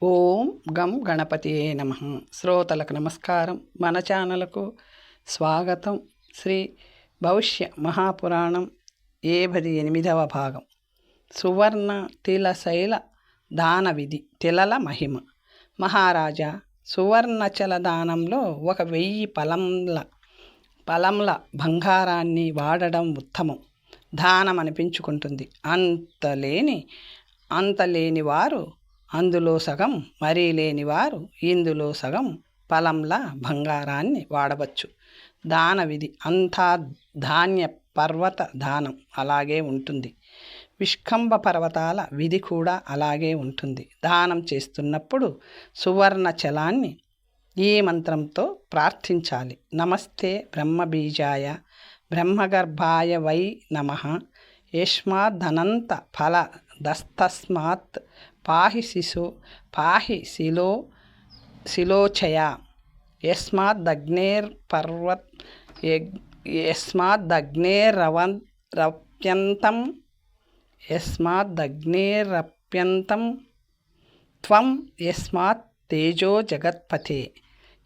ఓం గం గణపతియే నమః. శ్రోతలకు నమస్కారం. మన ఛానల్కు స్వాగతం. శ్రీ భవిష్య మహాపురాణం 78వ భాగం. సువర్ణ తిలశైల దాన విధి. తిలల మహిమ. మహారాజా, సువర్ణచల దానంలో 1000 పలంల బంగారాన్ని వాడడం ఉత్తమం. దానం అనిపించుకుంటుంది. అంతలేని వారు అందులో సగం, మరీ లేనివారు ఇందులో సగం పలంలా బంగారాన్ని వాడవచ్చు. దాన విధి అంతా ధాన్య పర్వత దానం అలాగే ఉంటుంది. విష్కంభ పర్వతాల విధి కూడా అలాగే ఉంటుంది. దానం చేస్తున్నప్పుడు సువర్ణ చలాన్ని ఈ మంత్రంతో ప్రార్థించాలి. నమస్తే బ్రహ్మబీజాయ బ్రహ్మగర్భాయ వై నమః. యస్మాదనంత ఫల దస్తస్మాత్ పాహి శిలోచయ. యస్మాదగ్నేరప్యంతం త్వం యస్మాత్ తేజో జగత్పతే.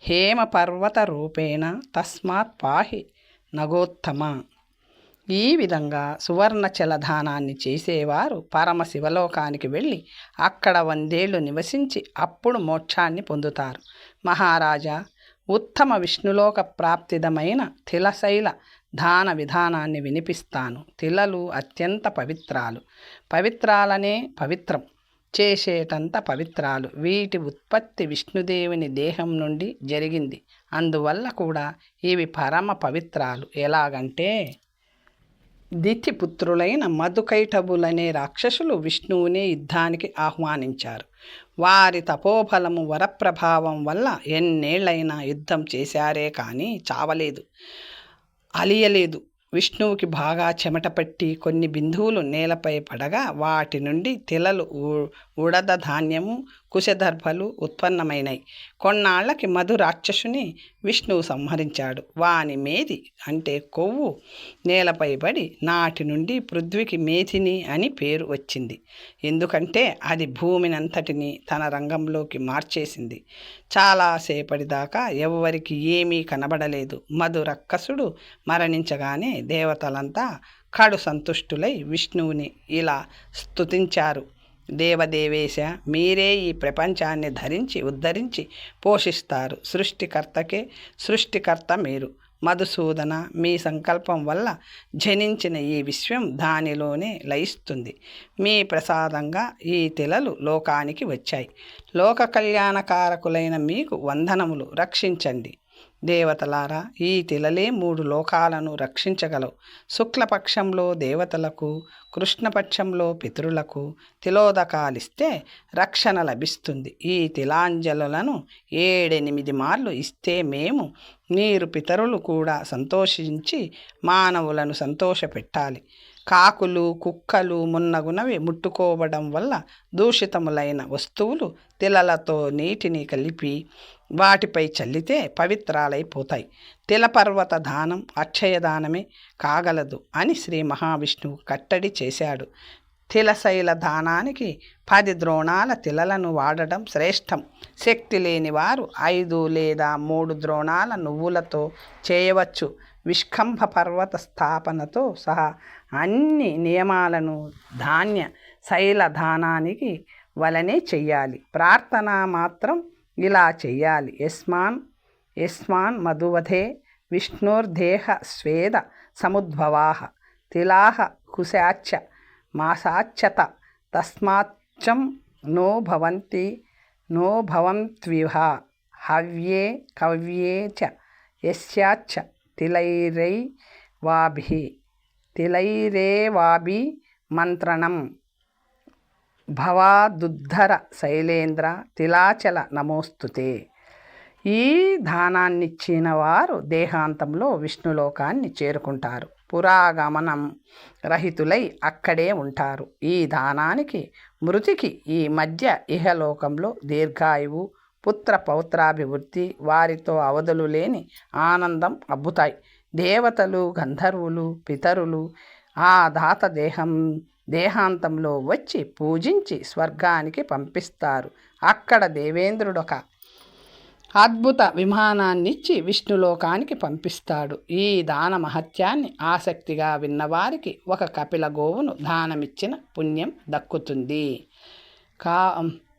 హేమపర్వత రూపేణ తస్మాత్ పాహి నగోత్తమ. ఈ విధంగా సువర్ణచల దానాన్ని చేసేవారు పరమశివలోకానికి వెళ్ళి అక్కడ 100 ఏళ్ళు నివసించి అప్పుడు మోక్షాన్ని పొందుతారు. మహారాజా, ఉత్తమ విష్ణులోక ప్రాప్తిదమైన తిలశైల దాన విధానాన్ని వినిపిస్తాను. తిలలు అత్యంత పవిత్రాలనే పవిత్రం చేసేటంత పవిత్రాలు. వీటి ఉత్పత్తి విష్ణుదేవుని దేహం నుండి జరిగింది. అందువల్ల కూడా ఇవి పరమ పవిత్రాలు. ఎలాగంటే, దితిపుత్రులైన మధుకైటభులనే రాక్షసులు విష్ణువునే యుద్ధానికి ఆహ్వానించారు. వారి తపోబలము వరప్రభావం వల్ల ఎన్నేళ్లైనా యుద్ధం చేశారే కానీ చావలేదు, అలియలేదు. విష్ణువుకి బాగా చెమట పట్టి కొన్ని బిందువులు నేలపై పడగా వాటి నుండి తిలలు, ఉడద ధాన్యము, కుశదర్భలు ఉత్పన్నమైనాయి. కొన్నాళ్లకి మధు రాక్షసుని విష్ణువు సంహరించాడు. వాని మేధి అంటే కొవ్వు నేలపై పడి నాటి నుండి పృథ్వీకి మేధిని అని పేరు వచ్చింది. ఎందుకంటే అది భూమినంతటిని తన రంగంలోకి మార్చేసింది. చాలాసేపటిదాకా ఎవ్వరికి ఏమీ కనబడలేదు. మధు రక్కసుడు మరణించగానే దేవతలంతా కడు సంతుష్టులై విష్ణువుని ఇలా స్తుతించారు. దేవదేవేశ, మీరే ఈ ప్రపంచాన్ని ఉద్ధరించి పోషిస్తారు. సృష్టికర్త మీరు. మధుసూదన, మీ సంకల్పం వల్ల జనించిన ఈ విశ్వం దానిలోనే లయిస్తుంది. మీ ప్రసాదంగా ఈ తిలలు లోకానికి వచ్చాయి. లోక కళ్యాణకారకులైన మీకు వందనములు. రక్షించండి. దేవతలారా, ఈ తిలలే 3 లోకాలను రక్షించగలవు. శుక్లపక్షంలో దేవతలకు, కృష్ణపక్షంలో పితరులకు తిలోదకాలిస్తే రక్షణ లభిస్తుంది. ఈ తిలాంజలులను 7-8 మార్లు ఇస్తే మేము, మీరు పితరులు కూడా సంతోషించి మానవులను సంతోషపెట్టాలి. కాకులు, కుక్కలు మున్నగునవి ముట్టుకోవడం వల్ల దూషితములైన వస్తువులు తిలలతో నీటిని కలిపి వాటిపై చల్లితే పవిత్రాలైపోతాయి. తిలపర్వత దానం అక్షయదానమే కాగలదు అని శ్రీ మహావిష్ణువు కట్టడి చేశాడు. తిలశైల దానానికి 10 ద్రోణాల తిలలను వాడడం శ్రేష్టం. శక్తి లేని వారు 5 లేదా 3 ద్రోణాల నువ్వులతో చేయవచ్చు. విష్కంభ పర్వత స్థాపనతో సహా అన్ని నియమాలను ధాన్య శైల దానానికి వలనే చెయ్యాలి. ప్రార్థన మాత్రం ఇలా చెయ్యాలి. యస్మాన్ మధువధే విష్ణుర్దేహ స్వేద సముద్భవాః తిలాః కుశాచ్చ మాసాచ్చత తస్మాచ్చం నో భవంత్విహ హవ్యే కవ్యే చ యస్యాచ్చ తిలైరేవాభి మంత్రణం. భవాదుద్ధర శైలేంద్ర తిలాచల నమోస్తుతే. ఈ దానాన్నిచ్చిన వారు దేహాంతంలో విష్ణులోకాన్ని చేరుకుంటారు. పురాగమనం రహితులై అక్కడే ఉంటారు. ఈ దానానికి మృతికి ఈ మధ్య ఇహలోకంలో దీర్ఘాయువు, పుత్ర పౌత్రాభివృద్ధి, వారితో అవధులు లేని ఆనందం అబ్బుతాయి. దేవతలు, గంధర్వులు, పితరులు ఆ దాత దేహాంతంలో వచ్చి పూజించి స్వర్గానికి పంపిస్తారు. అక్కడ దేవేంద్రుడొక అద్భుత విమానాన్నిచ్చి విష్ణులోకానికి పంపిస్తాడు. ఈ దాన మహత్యాన్ని ఆసక్తిగా విన్నవారికి ఒక కపిల గోవును దానమిచ్చిన పుణ్యం దక్కుతుంది.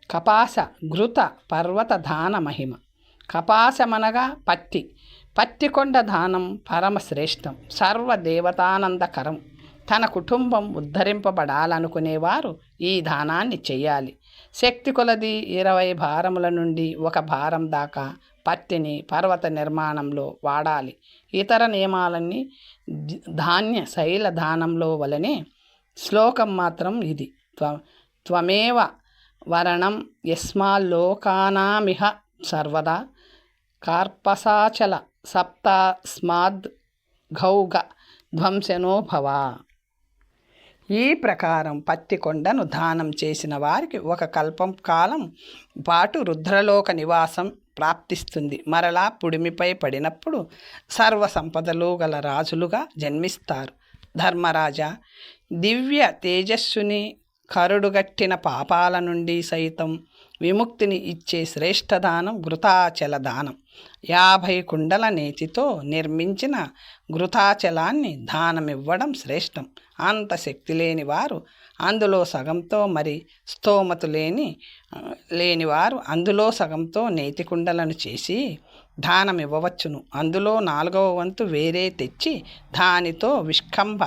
కపాస ఘృత పర్వత దాన మహిమ. కపాసమనగా పత్తికొండ దానం పరమశ్రేష్టం, సర్వదేవతానందకరం. తన కుటుంబం ఉద్ధరింపబడాలనుకునేవారు ఈ దానాన్ని చెయ్యాలి. శక్తి కొలది 20 భారముల నుండి 1 భారం దాకా పత్తిని పర్వత నిర్మాణంలో వాడాలి. ఇతర నియమాలన్నీ ధాన్య శైల దానంలో వలనే. శ్లోకం మాత్రం ఇది: త్వమేవ వరణం యస్మాల్లోకానామిహ సర్వదా కార్పసాచల సప్తస్మాద్ ఘౌగ ధ్వంసనో భవ. ఈ ప్రకారం పత్తికొండను దానం చేసిన వారికి 1 కల్పం కాలం పాటు రుద్రలోక నివాసం ప్రాప్తిస్తుంది. మరలా పుడిమిపై పడినప్పుడు సర్వ సంపదలు గల రాజులుగా జన్మిస్తారు. ధర్మరాజా, దివ్య తేజస్సుని కరుడుగట్టిన పాపాల నుండి సైతం విముక్తిని ఇచ్చే శ్రేష్టదానం ఘృతాచల దానం. 50 కుండల నేతితో నిర్మించిన ఘృతాచలాన్ని దానమివ్వడం శ్రేష్టం. అంత శక్తి లేని వారు అందులో సగంతో, మరి స్తోమత లేనివారు అందులో సగంతో నేతి కుండలను చేసి దానమివ్వవచ్చును. అందులో 4వ వంతు వేరే తెచ్చి దానితో విష్కంభ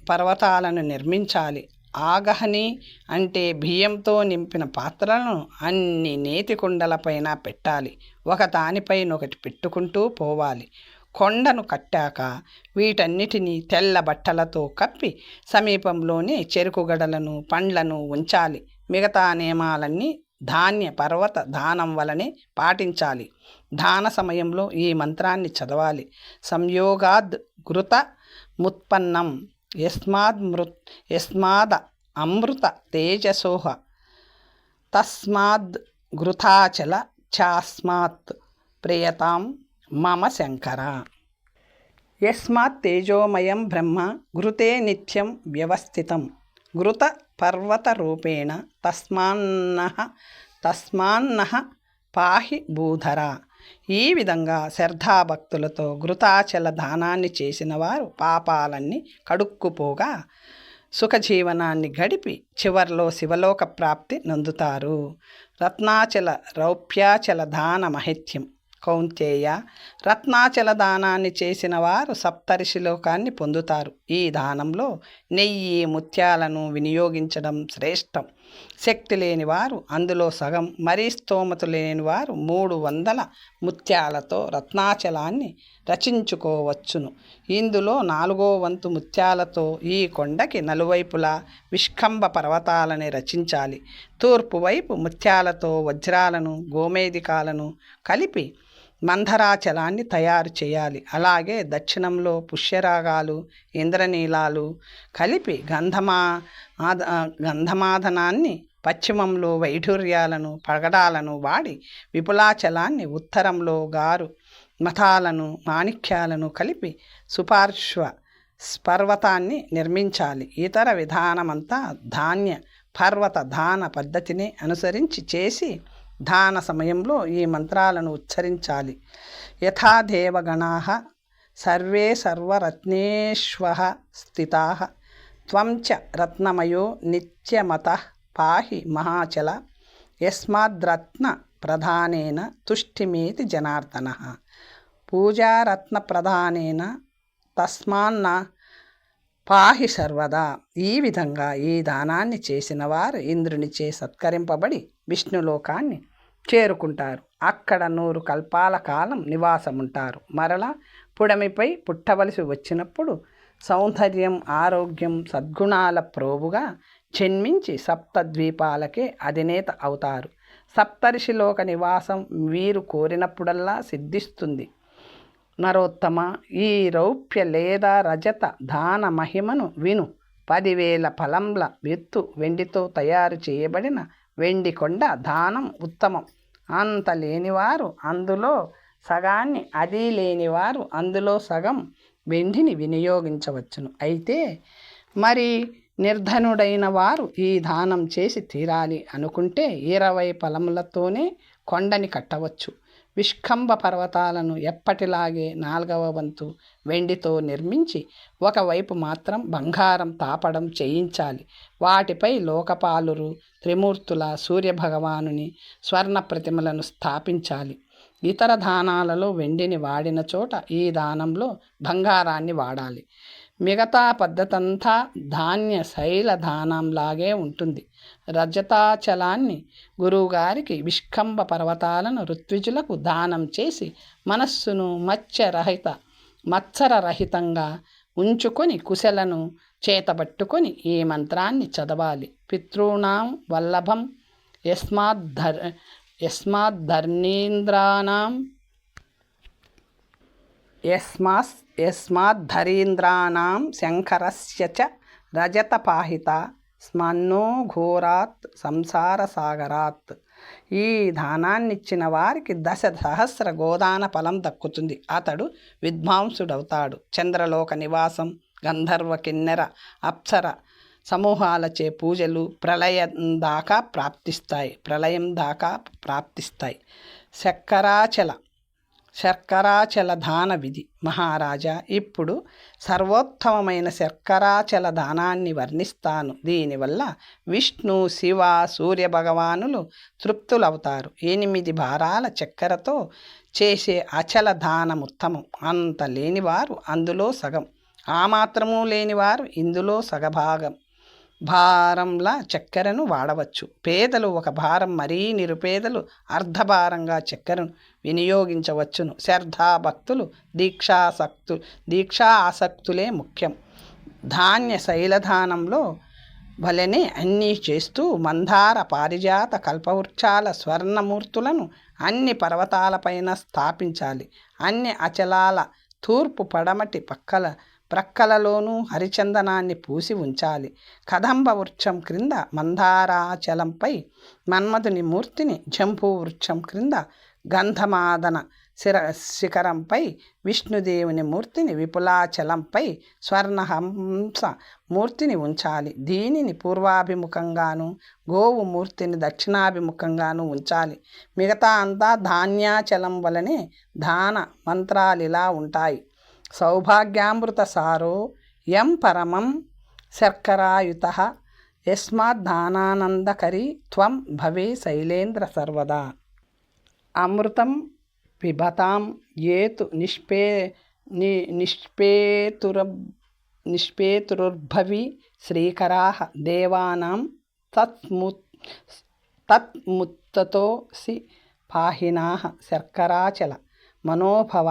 పర్వతాలను నిర్మించాలి. ఆగహని అంటే బియ్యంతో నింపిన పాత్రలను అన్ని నేతి కుండలపైన పెట్టాలి. ఒకదానిపైనొకటి పెట్టుకుంటూ పోవాలి. కొండను కట్టాక వీటన్నిటినీ తెల్ల బట్టలతో కప్పి సమీపంలోనే చెరుకుగడలను, పండ్లను ఉంచాలి. మిగతా నియమాలన్నీ ధాన్య పర్వత దానం వలనే పాటించాలి. దాన సమయంలో ఈ మంత్రాన్ని చదవాలి: సంయోగాద్ ఘృత ముత్పన్నం యస్మాద అమృత తేజసోహ తస్మాద్ ఘృతాచల చాస్మాత్ ప్రియతాం మమ శంకర. యస్మాత్ తేజోమయం బ్రహ్మ ఘృతే నిత్యం వ్యవస్థితం ఘృత పర్వత రూపేణ తస్మాన్నః పాహి భూధర. ఈ విధంగా శ్రద్ధాభక్తులతో ఘృతాచల దానాన్ని చేసిన వారు పాపాలన్నీ కడుక్కుపోగా సుఖజీవనాన్ని గడిపి చివర్లో శివలోక ప్రాప్తి నొందుతారు. రత్నాచల రౌప్యాచల దాన మహత్యం. కౌంతేయ, రత్నాచల దానాన్ని చేసిన వారు సప్తర్షిలోకాన్ని పొందుతారు. ఈ దానంలో నెయ్యి, ముత్యాలను వినియోగించడం శ్రేష్టం. శక్తి లేనివారు అందులో సగం, మరీ స్తోమత లేనివారు 300 ముత్యాలతో రత్నాచలాన్ని రచించుకోవచ్చును. ఇందులో 4వ వంతు ముత్యాలతో ఈ కొండకి నలువైపులా విష్కంభ పర్వతాలని రచించాలి. తూర్పు వైపు ముత్యాలతో వజ్రాలను, గోమేధికాలను కలిపి మంధరాచలాన్ని తయారు చేయాలి. అలాగే దక్షిణంలో పుష్యరాగాలు, ఇంద్రనీలాలు కలిపి గంధమాదనాన్ని, పశ్చిమంలో వైఢూర్యాలను, పగడాలను వాడి విపులాచలాన్ని, ఉత్తరంలో గారు మథాలను, మాణిక్యాలను కలిపి సుపార్శ్వ పర్వతాన్ని నిర్మించాలి. ఇతర విధానమంతా ధాన్య పర్వత దాన పద్ధతిని అనుసరించి చేసి దాన సమయంలో ఈ మంత్రాలను ఉచ్చరించాలి. యథా దేవగణాః సర్వే సర్వరత్నేష్వః స్థితాః త్వం చ రత్నమయో నిత్యమతః పాహి మహాచల యస్మాద్రత్న ప్రధానేన తుష్టిమేతి జనార్దనః. పూజారత్న ప్రధానేన తస్మాన్న పాహి సర్వదా. ఈ విధంగా ఈ దానాన్ని చేసిన వారు ఇంద్రునిచే సత్కరింపబడి విష్ణులోకాన్ని చేరుకుంటారు. అక్కడ 100 కల్పాల కాలం నివాసముంటారు. మరలా పుడమిపై పుట్టవలసి వచ్చినప్పుడు సౌందర్యం, ఆరోగ్యం, సద్గుణాల ప్రోవుగా జన్మించి సప్తద్వీపాలకే అధినేత అవుతారు. సప్తర్షిలోక నివాసం వీరు కోరినప్పుడల్లా సిద్ధిస్తుంది. నరోత్తమ, ఈ రౌప్య లేదా రజత దాన మహిమను విను. 10,000 ఫలంల ఎత్తు వెండితో తయారు చేయబడిన వెండి కొండ దానం ఉత్తమం. అంత లేనివారు అందులో సగాన్ని, అది లేనివారు అందులో సగం వెండిని వినియోగించవచ్చును. అయితే మరి నిర్ధనుడైన వారు ఈ దానం చేసి తీరాలి అనుకుంటే 20 ఫలములతోనే కొండని కట్టవచ్చు. విష్కంభ పర్వతాలను ఎప్పటిలాగే 4వ వంతు వెండితో నిర్మించి ఒకవైపు మాత్రం బంగారం తాపడం చేయించాలి. వాటిపై లోకపాలురు, త్రిమూర్తుల, సూర్యభగవానుని స్వర్ణ ప్రతిమలను స్థాపించాలి. ఇతర దానాలలో వెండిని వాడిన చోట ఈ దానంలో బంగారాన్ని వాడాలి. మిగతా పద్ధతంతా ధాన్య శైల దానంలాగే ఉంటుంది. రజతాచలాన్ని గురువుగారికి, విష్కంభ పర్వతాలను ఋత్విజులకు దానం చేసి మనస్సును మత్సరరహితంగా ఉంచుకొని కుశలను చేతబట్టుకొని ఈ మంత్రాన్ని చదవాలి. పితॄణాం వల్లభం యస్మాద్ధరీంద్రాణం శంకరస్య చ రజతపాహిత స్మన్నో ఘోరాత్ సంసార సాగరాత్. ఈ దానాన్నిచ్చిన వారికి 10 సహస్ర గోదాన ఫలం దక్కుతుంది. అతడు విద్వాంసుడవుతాడు. చంద్రలోక నివాసం, గంధర్వ, కిన్నెర, అప్సర సమూహాలచే పూజలు ప్రళయం దాకా ప్రాప్తిస్తాయి. శర్కరాచల దాన విధి. మహారాజా, ఇప్పుడు సర్వోత్తమమైన శర్కరాచల దానాన్ని వర్ణిస్తాను. దీనివల్ల విష్ణు, శివ, సూర్యభగవానులు తృప్తులవుతారు. 8 భారాల చక్కెరతో చేసే అచల దానముత్తమం. అంత లేనివారు అందులో సగం, ఆ మాత్రము లేనివారు ఇందులో సగభాగం భారంలా చక్కెరను వాడవచ్చు. పేదలు 1 భారం, మరీ నిరుపేదలు అర్ధభారంగా చక్కెరను వినియోగించవచ్చును. శ్రద్ధాభక్తులు, దీక్షా ఆసక్తులే ముఖ్యం. ధాన్య శైలధానంలో వలెనే అన్నీ చేస్తూ మందార, పారిజాత, కల్పవృక్షాల స్వర్ణమూర్తులను అన్ని పర్వతాలపైన స్థాపించాలి. అన్ని అచలాల తూర్పు, పడమటి ప్రక్కలలోనూ హరిచందనాన్ని పూసి ఉంచాలి. కదంబ వృక్షం క్రింద మందారాచలంపై మన్మధుని మూర్తిని, జంబూ వృక్షం క్రింద గంధమాదన శిఖరంపై విష్ణుదేవుని మూర్తిని, విపులాచలంపై స్వర్ణహంస మూర్తిని ఉంచాలి. దీనిని పూర్వాభిముఖంగాను, గోవు మూర్తిని దక్షిణాభిముఖంగాను ఉంచాలి. మిగతా అంతా ధాన్యాచలం వలనే దాన మంత్రాలిలా ఉంటాయి. సౌభాగ్యామృత సారో యం పరమం శర్కరాయుత యస్మాద్దానానందకరీ త్వం భవే శైలేంద్ర సర్వదా. అమృతం పిబతాం ఏతు నిష్పేతురుర్భవి శ్రీకరాః దేవానాం తత్ముత్తతోసి పాహినాః. శర్కరాచల మనోభవ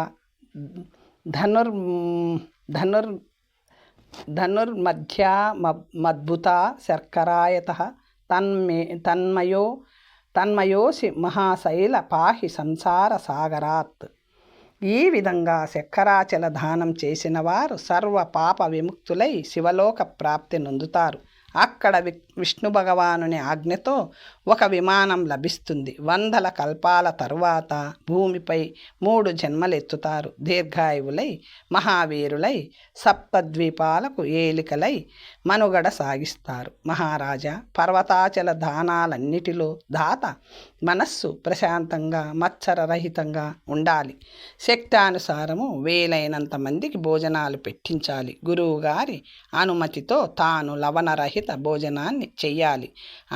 ధనుర్మధ్యామద్భుత శర్కరాయతః తన్మయోసి మహాశైల పాహి సంసార సాగరాత్. ఈ విధంగా శర్కరాచల దానం చేసిన వారు సర్వ పాప విముక్తులై శివలోక ప్రాప్తి నొందుతారు. అక్కడ విష్ణు భగవానుని ఆజ్ఞతో 1 విమానం లభిస్తుంది. 100 కల్పాల తరువాత భూమిపై 3 జన్మలెత్తుతారు. దీర్ఘాయువులై, మహావీరులై, సప్తద్వీపాలకు ఏలికలై మనుగడ సాగిస్తారు. మహారాజా, పర్వతాచల దానాలన్నిటిలో దాత మనస్సు ప్రశాంతంగా, మత్సరరహితంగా ఉండాలి. శక్తానుసారము వీలైనంత మందికి భోజనాలు పెట్టించాలి. గురువుగారి అనుమతితో తాను లవణరహిత భోజనాన్ని చెయ్యాలి.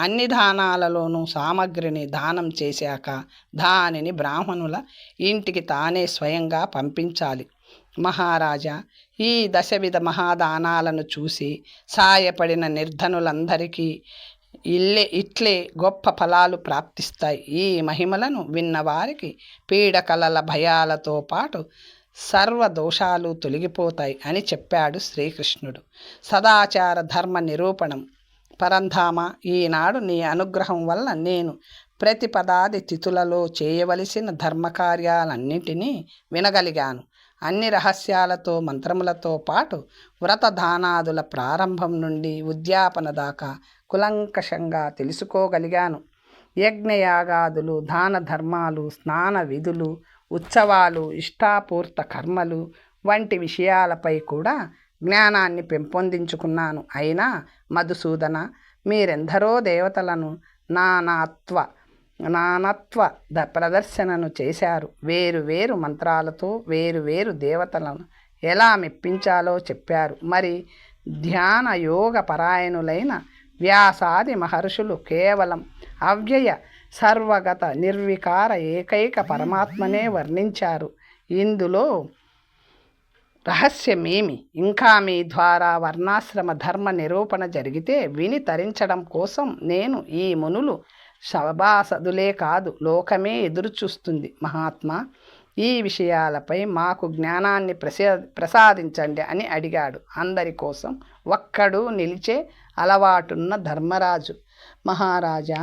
అన్ని దానాలలోనూ సామగ్రిని దానం చేశాక దానిని బ్రాహ్మణుల ఇంటికి తానే స్వయంగా పంపించాలి. మహారాజా, ఈ 10 విధ మహాదానాలను చూసి సాయపడిన నిర్ధనులందరికీ ఇట్లే గొప్ప ఫలాలు ప్రాప్తిస్తాయి. ఈ మహిమలను విన్నవారికి పీడకలల భయాలతో పాటు సర్వ దోషాలు తొలగిపోతాయి అని చెప్పాడు శ్రీకృష్ణుడు. సదాచార ధర్మ నిరూపణం. పరంధామ, ఈనాడు నీ అనుగ్రహం వల్ల నేను ప్రతిపదాది తిథులలో చేయవలసిన ధర్మకార్యాలన్నింటినీ వినగలిగాను. అన్ని రహస్యాలతో, మంత్రములతో పాటు వ్రతదానాదుల ప్రారంభం నుండి ఉద్యాపన దాకా కులంకషంగా తెలుసుకోగలిగాను. యజ్ఞయాగాదులు, దాన ధర్మాలు, స్నాన విధులు, ఉత్సవాలు, ఇష్టాపూర్త కర్మలు వంటి విషయాలపై కూడా జ్ఞానాన్ని పెంపొందించుకున్నాను. అయినా మధుసూదన, మీరెందరో దేవతలను నానత్వ ప్రదర్శనను చేశారు. వేరు వేరు మంత్రాలతో వేరు వేరు దేవతలను ఎలా మెప్పించాలో చెప్పారు. మరి ధ్యాన యోగ పరాయణులైన వ్యాసాది మహర్షులు కేవలం అవ్యయ సర్వగత నిర్వికార ఏకైక పరమాత్మనే వర్ణించారు. ఇందులో రహస్యమేమి? ఇంకా మీ ద్వారా వర్ణాశ్రమ ధర్మ నిరూపణ జరిగితే విని తరించడం కోసం నేను ఈ మునులు సభాసదులే కాదు, లోకమే ఎదురుచూస్తుంది. మహాత్మా, ఈ విషయాలపై మాకు జ్ఞానాన్ని ప్రసాదించండి అని అడిగాడు. అందరి కోసం ఒక్కడు నిలిచే అలవాటున్న ధర్మరాజు, మహారాజా,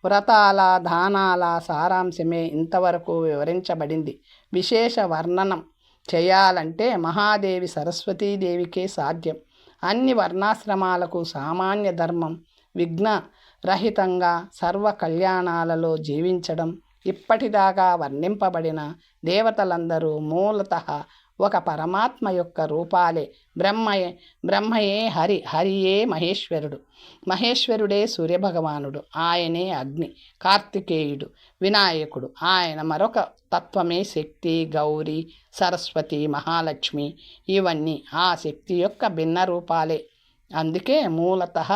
వ్రతాల దానాల సారాంశమే ఇంతవరకు వివరించబడింది. విశేష వర్ణనం చేయాలంటే మహాదేవి సరస్వతీదేవికే సాధ్యం. అన్ని వర్ణాశ్రమాలకు సామాన్య ధర్మం విఘ్న రహితంగా సర్వ కళ్యాణాలలో జీవించడం. ఇప్పటిదాకా వర్ణింపబడిన దేవతలందరూ మూలతః ఒక పరమాత్మ యొక్క రూపాలే. బ్రహ్మయే హరియే మహేశ్వరుడు, మహేశ్వరుడే సూర్యభగవానుడు, ఆయనే అగ్ని, కార్తికేయుడు, వినాయకుడు, ఆయన మరొక తత్వమే శక్తి, గౌరీ, సరస్వతి, మహాలక్ష్మి. ఇవన్నీ ఆ శక్తి యొక్క భిన్న రూపాలే. అందుకే మూలతః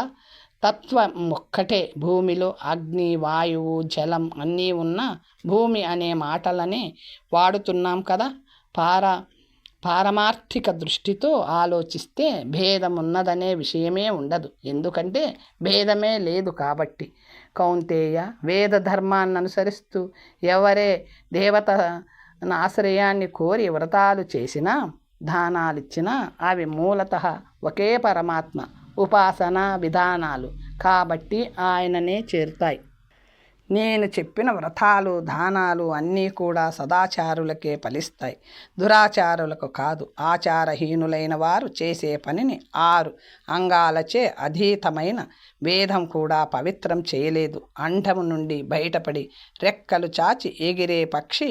తత్వం ఒక్కటే. భూమిలో అగ్ని, వాయువు, జలం అన్నీ ఉన్న భూమి అనే మాటలనే వాడుతున్నాం కదా. పారమార్థిక దృష్టితో ఆలోచిస్తే భేదం ఉన్నదనే విషయమే ఉండదు. ఎందుకంటే భేదమే లేదు కాబట్టి. కౌంతేయ, వేద ధర్మాన్ని అనుసరిస్తూ ఎవరే దేవత ఆశ్రయాన్ని కోరి వ్రతాలు చేసినా దానాలిచ్చినా అవి మూలతః ఒకే పరమాత్మ ఉపాసనా విధానాలు కాబట్టి ఆయననే చేరుతాయి. నేను చెప్పిన వ్రతాలు దానాలు అన్నీ కూడా సదాచారులకే ఫలిస్తాయి, దురాచారులకు కాదు. ఆచారహీనులైన వారు చేసే పనిని 6 అంగాలచే అధీతమైన వేదం కూడా పవిత్రం చేయలేదు. అండము నుండి బయటపడి రెక్కలు చాచి ఎగిరే పక్షి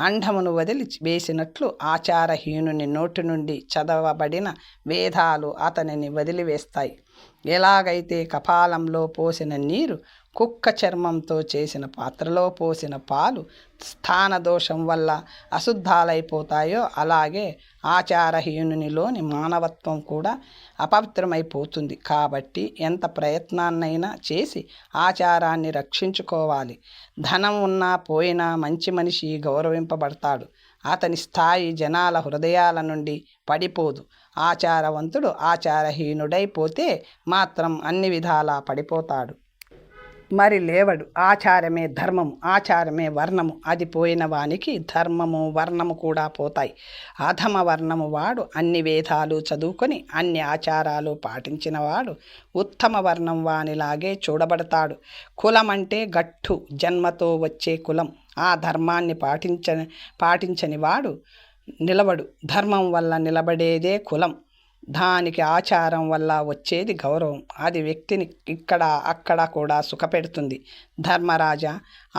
అండమును వదిలి వేసినట్లు ఆచారహీనుని నోటి నుండి చదవబడిన వేదాలు అతనిని వదిలివేస్తాయి. ఎలాగైతే కపాలంలో పోసిన నీరు, కుక్క చర్మంతో చేసిన పాత్రలో పోసిన పాలు స్థానదోషం వల్ల అశుద్ధాలైపోతాయో అలాగే ఆచారహీనునిలోని మానవత్వం కూడా అపవిత్రమైపోతుంది. కాబట్టి ఎంత ప్రయత్నాన్నైనా చేసి ఆచారాన్ని రక్షించుకోవాలి. ధనం ఉన్నా పోయినా మంచి మనిషి గౌరవింపబడతాడు. అతని స్థాయి జనాల హృదయాల నుండి పడిపోదు. ఆచారవంతుడు ఆచారహీనుడైపోతే మాత్రం అన్ని విధాలా పడిపోతాడు. మరి లేవడు. ఆచారమే ధర్మము, ఆచారమే వర్ణము. అది పోయిన వానికి ధర్మము వర్ణము కూడా పోతాయి. అధమ వర్ణము వాడు అన్ని వేదాలు చదువుకొని అన్ని ఆచారాలు పాటించినవాడు ఉత్తమ వర్ణం వానిలాగే చూడబడతాడు. కులం అంటే గట్టు జన్మతో వచ్చే కులం. ఆ ధర్మాన్ని పాటించని వాడు నిలబడు. ధర్మం వల్ల నిలబడేదే కులం. దానికి ఆచారం వల్ల వచ్చేది గౌరవం. అది వ్యక్తిని ఇక్కడ అక్కడ కూడా సుఖపెడుతుంది. ధర్మరాజా,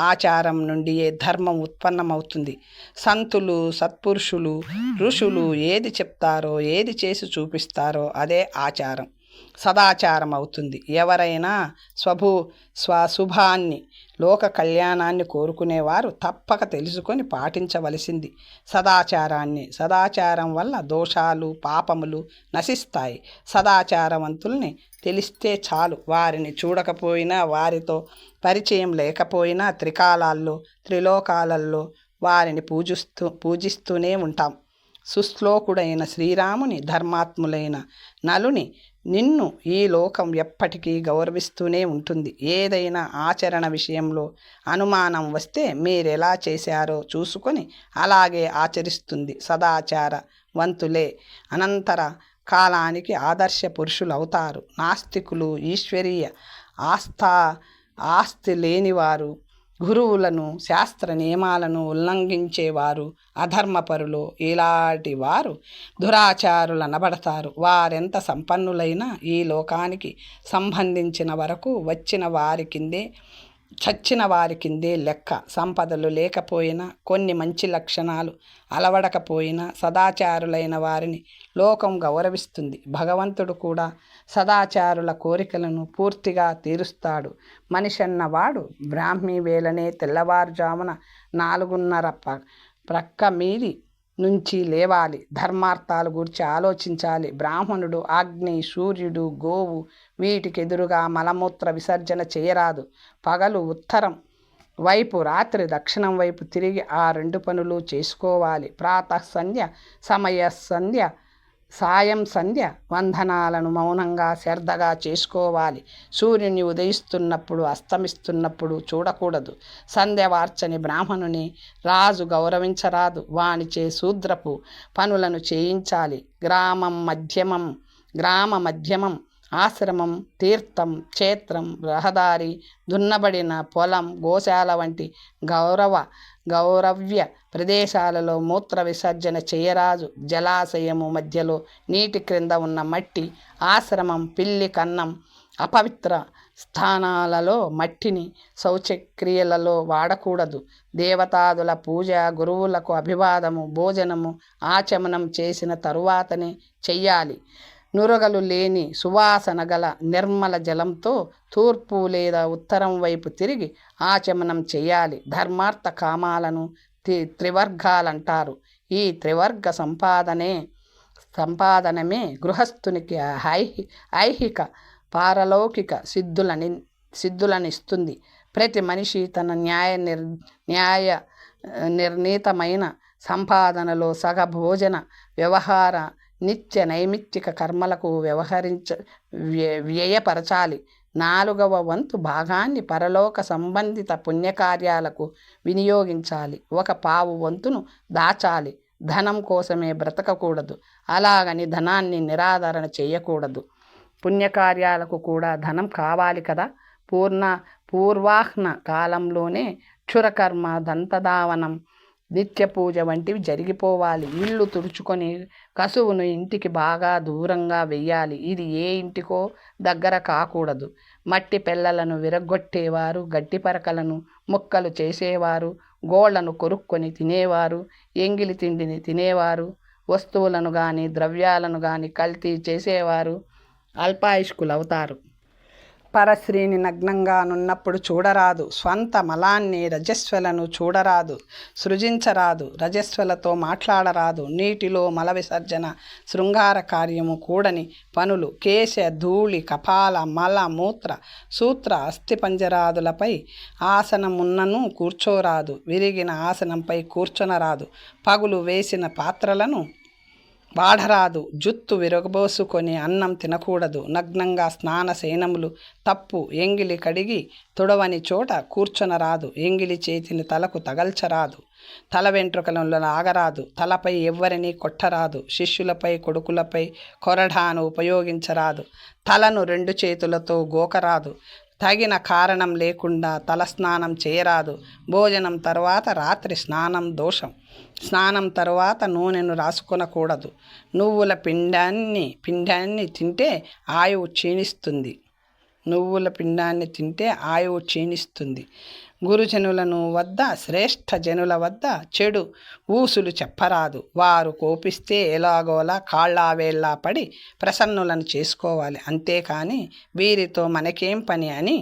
ఆచారం నుండియే ధర్మం ఉత్పన్నమవుతుంది. సంతులు, సత్పురుషులు, ఋషులు ఏది చెప్తారో, ఏది చేసి చూపిస్తారో అదే ఆచారం, సదాచారం అవుతుంది. ఎవరైనా స్వశుభాన్ని, లోక కళ్యాణాన్ని కోరుకునేవారు తప్పక తెలుసుకొని పాటించవలసింది సదాచారాన్ని. సదాచారం వల్ల దోషాలు, పాపములు నశిస్తాయి. సదాచారవంతుల్ని తెలిస్తే చాలు. వారిని చూడకపోయినా, వారితో పరిచయం లేకపోయినా త్రికాలాల్లో, త్రిలోకాలలో వారిని పూజిస్తూనే ఉంటాం. సుశ్లోకుడైన శ్రీరాముని, ధర్మాత్ములైన నలుని, నిన్ను ఈ లోకం ఎప్పటికీ గౌరవిస్తూనే ఉంటుంది. ఏదైనా ఆచరణ విషయంలో అనుమానం వస్తే మీరెలా చేశారో చూసుకొని అలాగే ఆచరిస్తుంది. సదాచారవంతులే అనంతర కాలానికి ఆదర్శ పురుషులవుతారు. నాస్తికులు, ఈశ్వరీయ ఆస్తి లేనివారు, గురువులను, శాస్త్ర నియమాలను ఉల్లంఘించేవారు, అధర్మపరులు, ఇలాంటి వారు దురాచారులు అనబడతారు. వారెంత సంపన్నులైనా ఈ లోకానికి సంబంధించిన వరకు వచ్చిన వారి కిందే చచ్చిన వారి కిందే లెక్క. సంపదలు లేకపోయినా, కొన్ని మంచి లక్షణాలు అలవడకపోయినా సదాచారులైన వారిని లోకం గౌరవిస్తుంది. భగవంతుడు కూడా సదాచారుల కోరికలను పూర్తిగా తీరుస్తాడు. మనిషి అన్నవాడు బ్రాహ్మీ వేళనే తెల్లవారుజామున 4:30 ప్రక్క మీది నుంచి లేవాలి. ధర్మార్థాల గురించి ఆలోచించాలి. బ్రాహ్మణుడు అగ్ని, సూర్యుడు, గోవు వీటికెదురుగా మలమూత్ర విసర్జన చేయరాదు. పగలు ఉత్తరం వైపు, రాత్రి దక్షిణం వైపు తిరిగి ఆ 2 పనులు చేసుకోవాలి. ప్రాతః సంధ్య, సమయ సంధ్య, సాయం సంధ్య వందనాలను మౌనంగా శ్రద్ధగా చేసుకోవాలి. సూర్యుని ఉదయిస్తున్నప్పుడు అస్తమిస్తున్నప్పుడు చూడకూడదు. సంధ్య వార్చని బ్రాహ్మణుని రాజు గౌరవించరాదు. వానిచే శూద్రపు పనులను చేయించాలి. గ్రామ మధ్యమం ఆశ్రమం, తీర్థం, క్షేత్రం, రహదారి, దున్నబడిన పొలం, గోశాల వంటి గౌరవ్య ప్రదేశాలలో మూత్ర విసర్జన చేయరాదు. జలాశయము మధ్యలో, నీటి క్రింద ఉన్న మట్టి, ఆశ్రమం, పిల్లి కన్నం, అపవిత్ర స్థానాలలో మట్టిని శౌచక్రియలలో వాడకూడదు. దేవతాదుల పూజ, గురువులకు అభివాదము, భోజనము, ఆచమనం చేసిన తరువాతనే చెయ్యాలి. నురగలు లేని సువాసన గల నిర్మల జలంతో తూర్పు లేదా ఉత్తరం వైపు తిరిగి ఆచమనం చేయాలి. ధర్మార్థ కామాలను త్రివర్గాలంటారు. ఈ త్రివర్గ సంపాదనమే గృహస్థునికి ఐహిక పారలౌకిక సిద్ధులనిస్తుంది. ప్రతి మనిషి తన న్యాయ నిర్ణీతమైన సంపాదనలో సగ భోజన వ్యవహార నిత్య నైమిత్తిక కర్మలకు వ్యయపరచాలి. 4వ వంతు భాగాన్ని పరలోక సంబంధిత పుణ్యకార్యాలకు వినియోగించాలి. 1/4 వంతును దాచాలి. ధనం కోసమే బ్రతకకూడదు. అలాగని ధనాన్ని నిరాదరణ చేయకూడదు. పుణ్యకార్యాలకు కూడా ధనం కావాలి కదా. పూర్వాహ్న కాలంలోనే క్షురకర్మ, దంతధావనం, నిత్య పూజ వంటివి జరిగిపోవాలి. ఇల్లు తుడుచుకొని కసువును ఇంటికి బాగా దూరంగా వెయ్యాలి. ఇది ఏ ఇంటికో దగ్గర కాకూడదు. మట్టి పెళ్ళలను విరగొట్టేవారు, గడ్డి పరకలను ముక్కలు చేసేవారు, గోళ్లను కొరుక్కొని తినేవారు, ఎంగిలి తిండిని తినేవారు, వస్తువులను కానీ ద్రవ్యాలను కానీ కల్తీ చేసేవారు అల్పాయుష్కులవుతారు. పరశ్రీని నగ్నంగా నున్నప్పుడు చూడరాదు. స్వంత మలాన్ని రజస్వలను చూడరాదు, సృజించరాదు. రజస్వలతో మాట్లాడరాదు. నీటిలో మల విసర్జన, శృంగార కార్యము కూడని పనులు. కేశ, ధూళి, కపాల, మల, మూత్ర, సూత్ర, అస్థిపంజరాదులపై ఆసనమున్నను కూర్చోరాదు. విరిగిన ఆసనంపై కూర్చొనరాదు. పగులు వేసిన పాత్రలను వాడరాదు. జుత్తు విరగబోసుకొని అన్నం తినకూడదు. నగ్నంగా స్నానశయనములు తప్పు. ఎంగిలి కడిగి తుడవని చోట కూర్చొనరాదు. ఎంగిలి చేతిని తలకు తగల్చరాదు. తల వెంట్రుకలను లాగరాదు. తలపై ఎవ్వరిని కొట్టరాదు. శిష్యులపై, కొడుకులపై కొరడాను ఉపయోగించరాదు. తలను 2 చేతులతో గోకరాదు. తగిన కారణం లేకుండా తలస్నానం చేయరాదు. భోజనం తరువాత రాత్రి స్నానం దోషం. స్నానం తరువాత నూనెను రాసుకొనకూడదు. నువ్వుల పిండాన్ని తింటే ఆయువు క్షీణిస్తుంది. గురుజనులను వద్ద, శ్రేష్ఠ జనుల వద్ద చెడు ఊసులు చెప్పరాదు. వారు కోపిస్తే ఎలాగోలా కాళ్ళావేళ్ళా పడి ప్రసన్నులను చేసుకోవాలి. అంతేకాని వీరితో మనకేం పని అని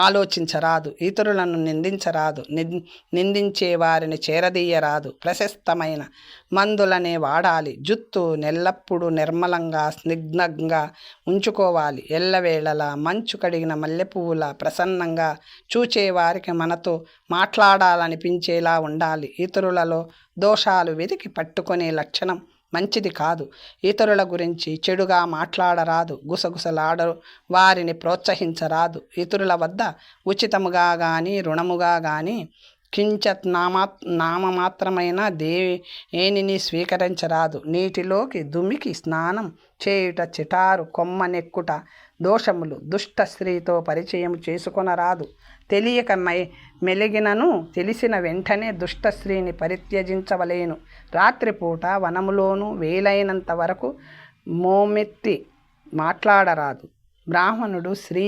ఆలోచించరాదు. ఇతరులను నిందించరాదు. నిందించే వారిని చేరదీయరాదు. ప్రశస్తమైన మందులనే వాడాలి. జుత్తు నెల్లప్పుడూ నిర్మలంగా, స్నిగ్ధంగా ఉంచుకోవాలి. ఎల్లవేళలా మంచు కడిగిన మల్లెపువ్వులా ప్రసన్నంగా, చూచేవారికి మనతో మాట్లాడాలనిపించేలా ఉండాలి. ఇతరులలో దోషాలు వెతికి పట్టుకునే లక్షణం మంచిది కాదు. ఇతరుల గురించి చెడుగా మాట్లాడరాదు. గుసగుసలాడ వారిని ప్రోత్సహించరాదు. ఇతరుల వద్ద ఉచితముగా కానీ రుణముగా కానీ కించత్ నామమాత్రమైన దేనిని స్వీకరించరాదు. నీటిలోకి దుమికి స్నానం చేయుట, చిటారు కొమ్మ నెక్కుట దోషములు. దుష్ట స్త్రీతో పరిచయం చేసుకొనరాదు. తెలియక మెలిగినను తెలిసిన వెంటనే దుష్ట స్త్రీని పరిత్యజించవలేను. రాత్రిపూట వనములోనూ వీలైనంత వరకు మోమెత్తి మాట్లాడరాదు. బ్రాహ్మణుడు స్త్రీ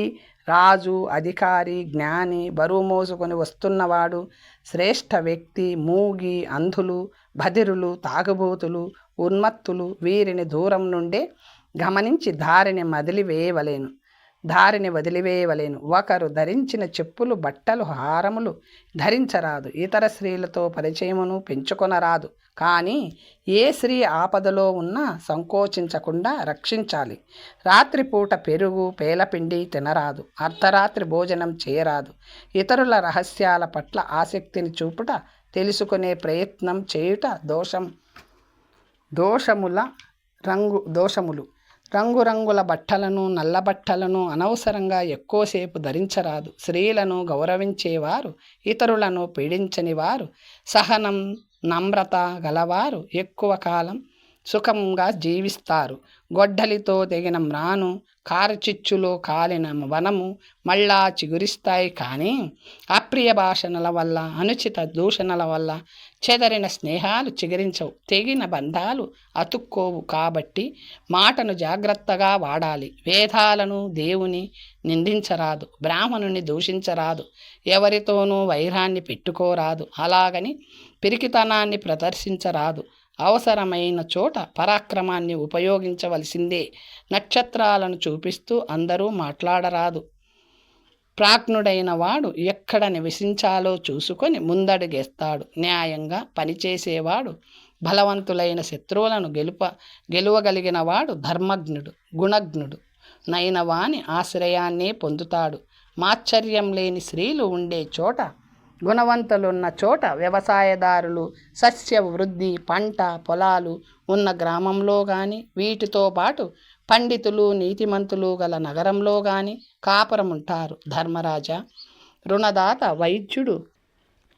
రాజు, అధికారి, జ్ఞాని, బరువు మోసుకొని వస్తున్నవాడు, శ్రేష్ఠ వ్యక్తి, మూగి, అంధులు, బధిరులు, తాగుబోతులు, ఉన్మత్తులు వీరిని దూరం నుండే గమనించి దారిని వదిలివేయవలేను. ఒకరు ధరించిన చెప్పులు, బట్టలు, హారములు ధరించరాదు. ఇతర స్త్రీలతో పరిచయమును పెంచుకొనరాదు. కానీ ఏ స్త్రీ ఆపదలో ఉన్నా సంకోచించకుండా రక్షించాలి. రాత్రిపూట పెరుగు, పేలపిండి తినరాదు. అర్ధరాత్రి భోజనం చేయరాదు. ఇతరుల రహస్యాల పట్ల ఆసక్తిని చూపుట, తెలుసుకునే ప్రయత్నం చేయుట దోషములు. రంగురంగుల బట్టలను, నల్ల బట్టలను అనవసరంగా ఎక్కువసేపు ధరించరాదు. స్త్రీలను గౌరవించేవారు, ఇతరులను పీడించని వారు, సహనం, నమ్రత గలవారు ఎక్కువ కాలం సుఖంగా జీవిస్తారు. గొడ్డలితో తెగిన మ్రాను, కారచిచ్చులో కాలిన వనము మళ్ళా చిగురిస్తాయి. కానీ అప్రియ భాషణల వల్ల, అనుచిత దూషణల వల్ల చెదరిన స్నేహాలు చిగురించవు, తెగిన బంధాలు అతుక్కోవు. కాబట్టి మాటను జాగ్రత్తగా వాడాలి. వేదాలను, దేవుని నిందించరాదు. బ్రాహ్మణుని దూషించరాదు. ఎవరితోనూ వైరాన్ని పెట్టుకోరాదు. అలాగని పిరికితనాన్ని ప్రదర్శించరాదు. అవసరమైన చోట పరాక్రమాన్ని ఉపయోగించవలసిందే. నక్షత్రాలను చూపిస్తూ అందరూ మాట్లాడరాదు. ప్రాజ్ఞుడైన వాడు ఎక్కడ నివసించాలో చూసుకొని ముందడుగేస్తాడు. న్యాయంగా పనిచేసేవాడు బలవంతులైన శత్రువులను గెలువగలిగిన వాడు ధర్మజ్ఞుడు, గుణజ్ఞుడు నైనవాని ఆశ్రయాన్నే పొందుతాడు. మాత్సర్యం లేని స్త్రీలు ఉండే చోట, గుణవంతులున్న చోట, వ్యవసాయదారులు, సస్య వృద్ధి, పంట పొలాలు ఉన్న గ్రామంలో కానీ, వీటితో పాటు పండితులు, నీతిమంతులు గల నగరంలో కానీ కాపురముంటారు. ధర్మరాజా, రుణదాత, వైద్యుడు,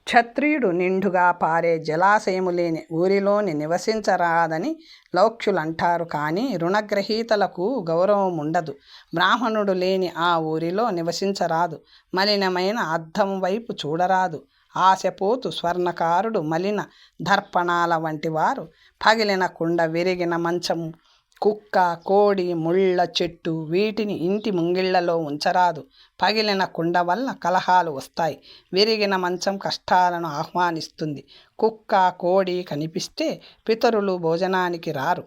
క్షత్రియుడు నిండుగా పారే జలాశయము లేని ఊరిలోని నివసించరాదని లౌక్ష్యులంటారు. కానీ రుణగ్రహీతలకు గౌరవం ఉండదు. బ్రాహ్మణుడు లేని ఆ ఊరిలో నివసించరాదు. మలినమైన అద్దం వైపు చూడరాదు. ఆశపోతు, స్వర్ణకారుడు, మలిన దర్పణాల వంటి వారు, పగిలిన కుండ, విరిగిన మంచము, కుక్క, కోడి, ముళ్ళ చెట్టు వీటిని ఇంటి ముంగిళ్లలో ఉంచరాదు. పగిలిన కుండ వల్ల కలహాలు వస్తాయి. విరిగిన మంచం కష్టాలను ఆహ్వానిస్తుంది. కుక్క, కోడి కనిపిస్తే పితరులు భోజనానికి రారు.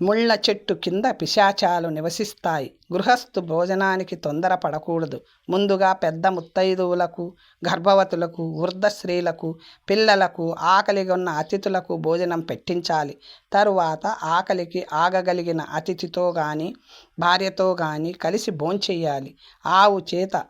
ముళ్ళ చెట్టు కింద పిశాచాలు నివసిస్తాయి. గృహస్థు భోజనానికి తొందరపడకూడదు. ముందుగా పెద్ద ముత్తైదువులకు, గర్భవతులకు, వృద్ధ స్త్రీలకు, పిల్లలకు, ఆకలిగొన్న అతిథులకు భోజనం పెట్టించాలి. తరువాత ఆకలికి ఆగగలిగిన అతిథితో కానీ, భార్యతో కానీ కలిసి భోంచెయ్యాలి. ఆవు చేత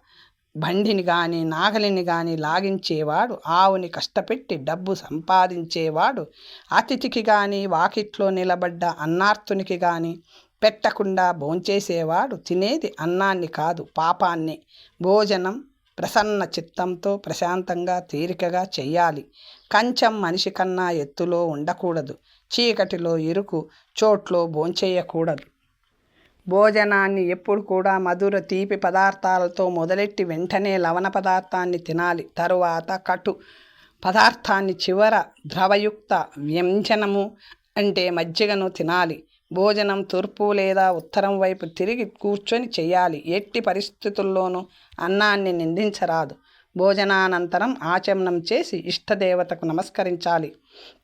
బండిని కానీ, నాగలిని కానీ లాగించేవాడు, ఆవుని కష్టపెట్టి డబ్బు సంపాదించేవాడు, అతిథికి కానీ, వాకిట్లో నిలబడ్డ అన్నార్తునికి కానీ పెట్టకుండా భోంచేసేవాడు తినేది అన్నాన్ని కాదు, పాపాన్ని. భోజనం ప్రసన్న చిత్తంతో ప్రశాంతంగా, తీరికగా చెయ్యాలి. కంచం మనిషి కన్నా ఎత్తులో ఉండకూడదు. చీకటిలో, ఇరుకు చోట్లో భోంచేయకూడదు. భోజనాన్ని ఎప్పుడు కూడా మధుర తీపి పదార్థాలతో మొదలెట్టి వెంటనే లవణ పదార్థాన్ని తినాలి. తరువాత కటు పదార్థాన్ని చివర ద్రవయుక్త వ్యంజనము అంటే మజ్జిగను తినాలి. భోజనం తూర్పు లేదా ఉత్తరం వైపు తిరిగి కూర్చొని చేయాలి. ఎట్టి పరిస్థితుల్లోనూ అన్నాన్ని నిందించరాదు. భోజనానంతరం ఆచమనం చేసి ఇష్టదేవతకు నమస్కరించాలి.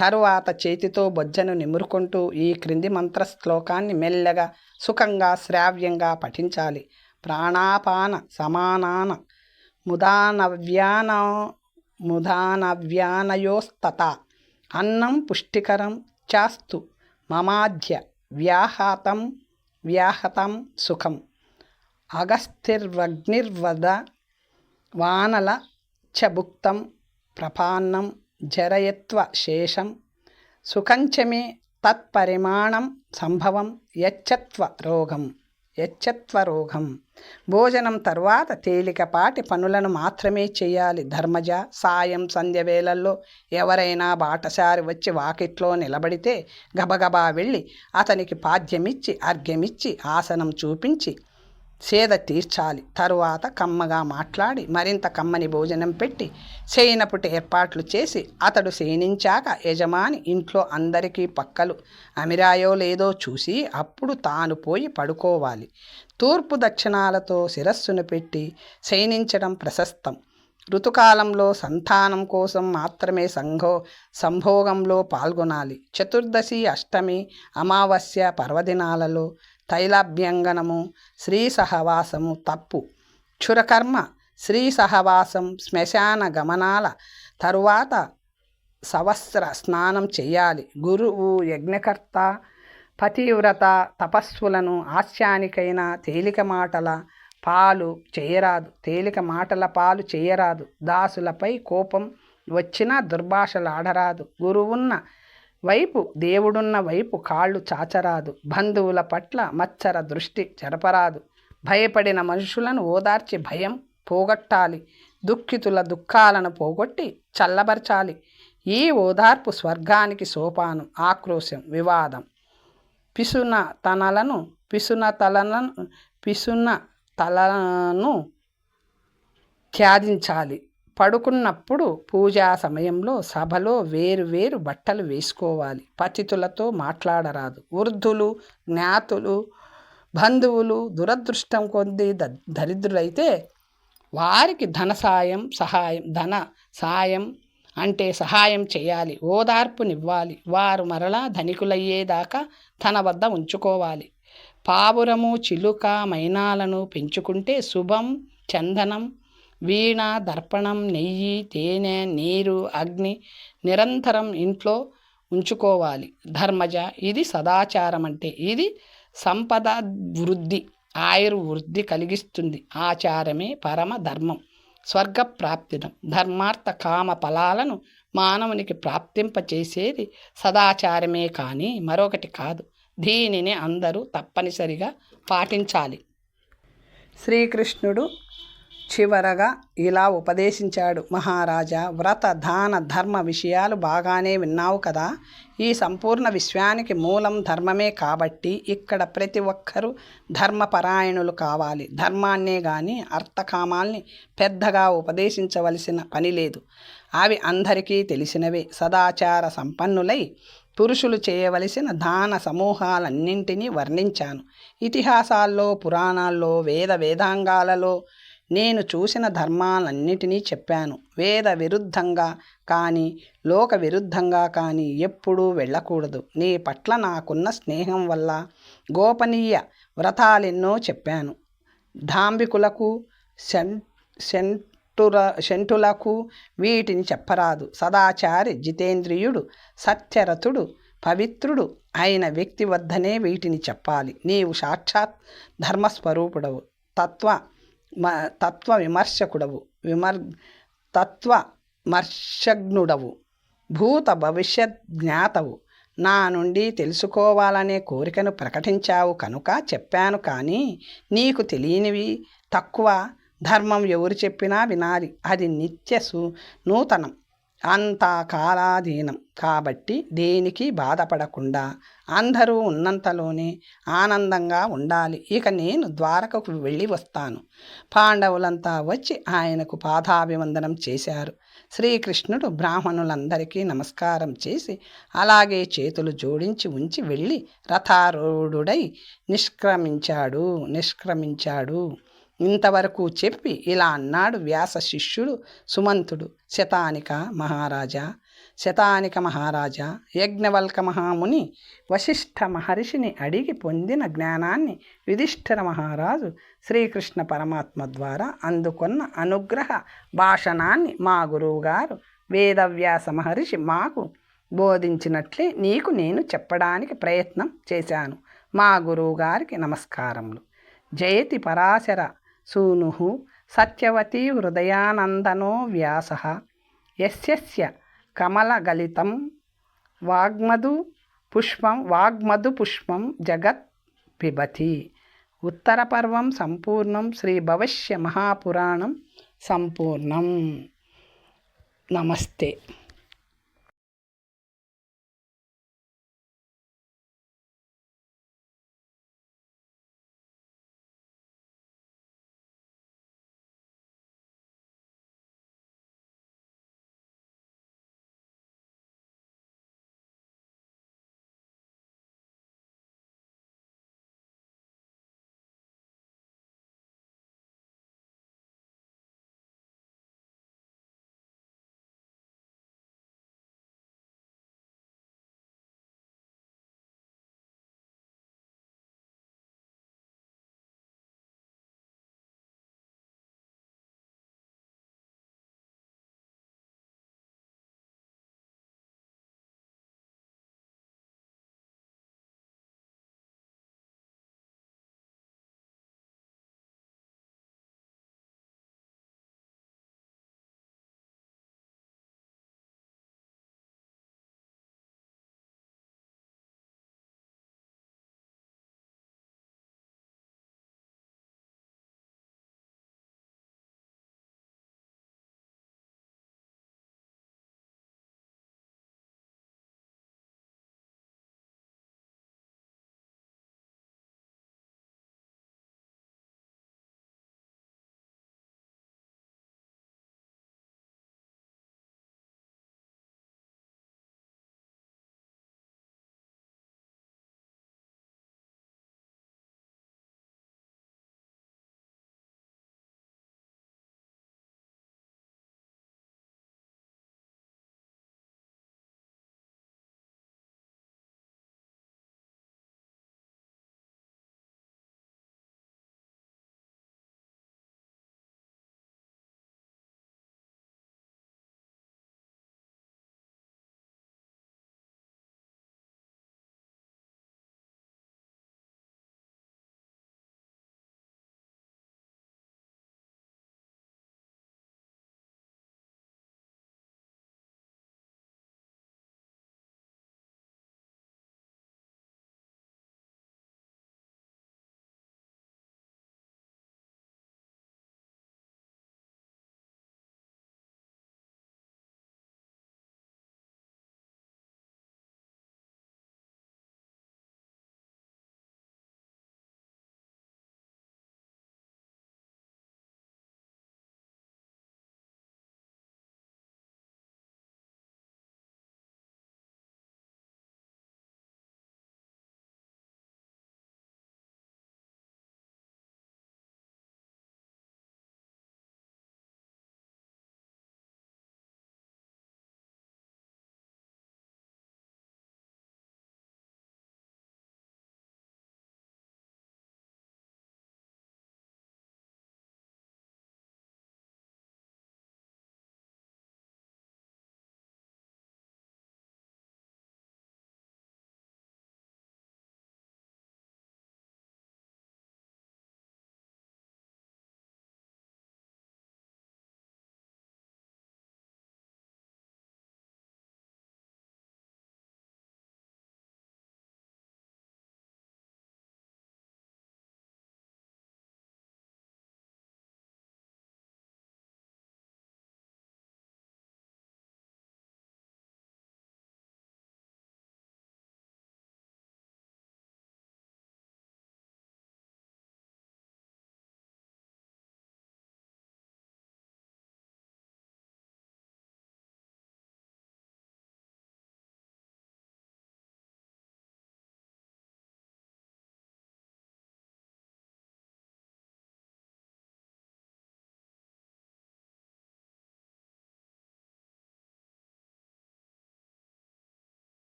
తరువాత చేతితో బొజ్జను నిమురుకుంటూ ఈ క్రింది మంత్ర శ్లోకాన్ని మెల్లగా, సుఖంగా, శ్రావ్యంగా పఠించాలి. ప్రాణాపాన సమానాన ముదానవ్యానయోస్తత అన్నం పుష్టికరం చాస్తు మమాధ్య వ్యాహతం సుఖం అగస్థిర్వగ్నిర్వద వానల చభుక్తం ప్రపాన్నం జరయత్వ శేషం సుఖంచమే తత్పరిమాణం సంభవం యచ్చత్వ రోగం. భోజనం తరువాత తేలికపాటి పనులను మాత్రమే చేయాలి. ధర్మజ, సాయం సంధ్య వేళల్లో ఎవరైనా బాటసారి వచ్చి వాకిట్లో నిలబడితే గబగబా వెళ్ళి అతనికి పాద్యమిచ్చి, అర్ఘ్యమిచ్చి, ఆసనం చూపించి సేద తీర్చాలి. తరువాత కమ్మగా మాట్లాడి మరింత కమ్మని భోజనం పెట్టి శయనపుట ఏర్పాట్లు చేసి అతడు శయనించాక యజమాని ఇంట్లో అందరికీ పక్కలు అమిరాయో లేదో చూసి అప్పుడు తాను పోయి పడుకోవాలి. తూర్పు దక్షిణాలతో శిరస్సును పెట్టి శయనించడం ప్రశస్తం. ఋతుకాలంలో సంతానం కోసం మాత్రమే సంభోగంలో పాల్గొనాలి. చతుర్దశి, అష్టమి, అమావాస్య పర్వదినాలలో తైలాభ్యంగనము, స్త్రీ సహవాసము తప్పు. క్షురకర్మ, స్త్రీ సహవాసం, శ్మశాన గమనాల తరువాత సవస్త్ర స్నానం చేయాలి. గురువు, యజ్ఞకర్త, పతివ్రత తపస్సులను హాస్యానికైనా తేలిక మాటల పాలు చేయరాదు. దాసులపై కోపం వచ్చినా దుర్భాషలాడరాదు. గురువున్న వైపు, దేవుడున్న వైపు కాళ్ళు చాచరాదు. బంధువుల పట్ల మత్సర దృష్టి జరపరాదు. భయపడిన మనుషులను ఓదార్చి భయం పోగొట్టాలి. దుఃఖితుల దుఃఖాలను పోగొట్టి చల్లబరచాలి. ఈ ఓదార్పు స్వర్గానికి సోపానం. ఆక్రోశం, వివాదం, పిసునతలను త్యాదించాలి. పడుకున్నప్పుడు పూజా సమయంలో సభలో వేరు బట్టలు వేసుకోవాలి. పతితులతో మాట్లాడరాదు. వృద్ధులు, జ్ఞాతులు, బంధువులు దురదృష్టం కొద్దీ దరిద్రులైతే వారికి ధన సాయం అంటే సహాయం చేయాలి. ఓదార్పునివ్వాలి. వారు మరలా ధనికులయ్యేదాకా తన వద్ద ఉంచుకోవాలి. పావురము, చిలుక, మైనాలను పెంచుకుంటే శుభం. చందనం, వీణ, దర్పణం, నెయ్యి, తేనె, నీరు, అగ్ని నిరంతరం ఇంట్లో ఉంచుకోవాలి. ధర్మజ, ఇది సదాచారం అంటే. ఇది సంపద వృద్ధి, ఆయుర్వృద్ధి కలిగిస్తుంది. ఆచారమే పరమ ధర్మం, స్వర్గప్రాప్తిదం. ధర్మార్థ కామ ఫలాలను మానవునికి ప్రాప్తింపచేసేది సదాచారమే కానీ మరొకటి కాదు. దీనిని అందరూ తప్పనిసరిగా పాటించాలి. శ్రీకృష్ణుడు చివరగా ఇలా ఉపదేశించాడు. మహారాజా, వ్రత, దాన, ధర్మ విషయాలు బాగానే విన్నావు కదా. ఈ సంపూర్ణ విశ్వానికి మూలం ధర్మమే కాబట్టి ఇక్కడ ప్రతి ఒక్కరూ ధర్మపరాయణులు కావాలి. ధర్మాన్నే గాని అర్థకామాల్ని పెద్దగా ఉపదేశించవలసిన పని లేదు. అవి అందరికీ తెలిసినవే. సదాచార సంపన్నులై పురుషులు చేయవలసిన దాన సమూహాలన్నింటినీ వర్ణించాను. ఇతిహాసాల్లో, పురాణాల్లో, వేదాంగాలలో నేను చూసిన ధర్మాలన్నిటినీ చెప్పాను. వేద విరుద్ధంగా కానీ లోక విరుద్ధంగా కానీ ఎప్పుడూ వెళ్ళకూడదు. నీ పట్ల నాకున్న స్నేహం వల్ల గోపనీయ వ్రతాలెన్నో చెప్పాను. ధాంబికులకు, శంటులకు వీటిని చెప్పరాదు. సదాచారి, జితేంద్రియుడు, సత్యరథుడు, పవిత్రుడు అయిన వ్యక్తి వద్దనే వీటిని చెప్పాలి. నీవు సాక్షాత్ ధర్మస్వరూపుడవు, తత్వమర్శజ్ఞుడవు, భూత భవిష్యత్ జ్ఞాతవు. నా నుండి తెలుసుకోవాలనే కోరికను ప్రకటించావు కనుక చెప్పాను. కానీ నీకు తెలియనివి తక్కువ. ధర్మం ఎవరు చెప్పినా వినాలి. అది నూతనం, అంతా కాలాధీనం. కాబట్టి దేనికి బాధపడకుండా అందరూ ఉన్నంతలోనే ఆనందంగా ఉండాలి. ఇక నేను ద్వారకకు వెళ్ళి వస్తాను. పాండవులంతా వచ్చి ఆయనకు పాదాభివందనం చేశారు. శ్రీకృష్ణుడు బ్రాహ్మణులందరికీ నమస్కారం చేసి అలాగే చేతులు జోడించి ఉంచి వెళ్ళి రథారూఢుడై నిష్క్రమించాడు. ఇంతవరకు చెప్పి ఇలా అన్నాడు వ్యాస శిష్యుడు సుమంతుడు. శతానిక మహారాజా, యజ్ఞవల్క మహాముని వశిష్ఠ మహర్షిని అడిగి పొందిన జ్ఞానాన్ని యుధిష్ఠిర మహారాజు శ్రీకృష్ణ పరమాత్మ ద్వారా అందుకున్న అనుగ్రహ భాషణాన్ని మా గురువుగారు వేదవ్యాస మహర్షి మాకు బోధించినట్లే నీకు నేను చెప్పడానికి ప్రయత్నం చేశాను. మా గురువుగారికి నమస్కారములు. జయతి పరాశర సూనుః సత్యవతీ హృదయానందనో వ్యాసః యస్య కమలగలితం వాగ్మధు పుష్పం జగత్ పిబతి. ఉత్తరపర్వం సంపూర్ణం. శ్రీ భవిష్య మహాపురాణం సంపూర్ణం. నమస్తే.